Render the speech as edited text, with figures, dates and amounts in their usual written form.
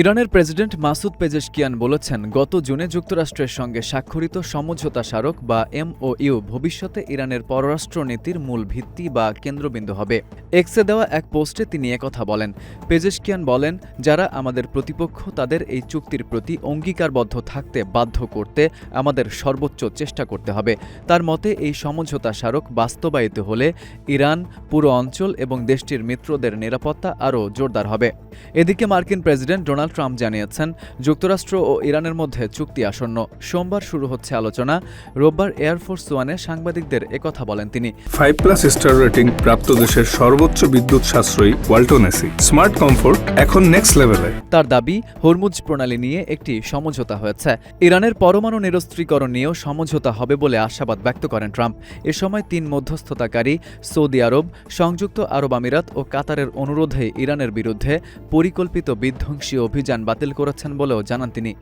ইরানের president Masoud Pezeshkian বলেছেন, গত জুনে যুক্তরাষ্ট্রের সঙ্গে স্বাক্ষরিত সমঝোতা স্মারক বা এমওইউ ভবিষ্যতে ইরানের পররাষ্ট্রনীতির মূল ভিত্তি বা কেন্দ্রবিন্দু হবে। এক্সে দেওয়া এক পোস্টে তিনি একথা বলেন। পেজেশকিয়ান বলেন, যারা আমাদের প্রতিপক্ষ তাদের এই চুক্তির প্রতি অঙ্গীকারবদ্ধ থাকতে বাধ্য করতে আমাদের সর্বোচ্চ চেষ্টা করতে হবে। তার মতে এই সমঝোতা স্মারক বাস্তবায়িত হলে ইরান, পুরো অঞ্চল এবং দেশটির মিত্রদের নিরাপত্তা আরও জোরদার হবে। এদিকে মার্কিন প্রেসিডেন্ট ডোনাল্ড ট্রাম্প জানিয়েছেন, যুক্তরাষ্ট্র ও ইরানের মধ্যে চুক্তি আসন্ন। সোমবার শুরু হচ্ছে আলোচনা। রোববার এয়ারফোর্স ওয়ানে সাংবাদিকদের একথা বলেন তিনি। 5+ স্টার রেটিং প্রাপ্ত দেশের সর্বোচ্চ বিদ্যুৎ সাশ্রয়ী ওয়ালটন এসি স্মার্ট কমফোর্ট এখন নেক্সট লেভেলে। তার দাবি, হরমুজ প্রণালী নিয়ে একটি সমঝোতা হয়েছে। ইরানের পরমাণু নিরস্ত্রীকরণ নিয়েও সমঝোতা হবে বলে আশাবাদ ব্যক্ত করেন ট্রাম্প। এ সময় 3 মধ্যস্থতাকারী সৌদি আরব, সংযুক্ত আরব আমিরাত ও কাতারের অনুরোধে ইরানের বিরুদ্ধে পরিকল্পিত বিধ্বংসী অভিযান বাতিল করেছেন বলেও জানান তিনি।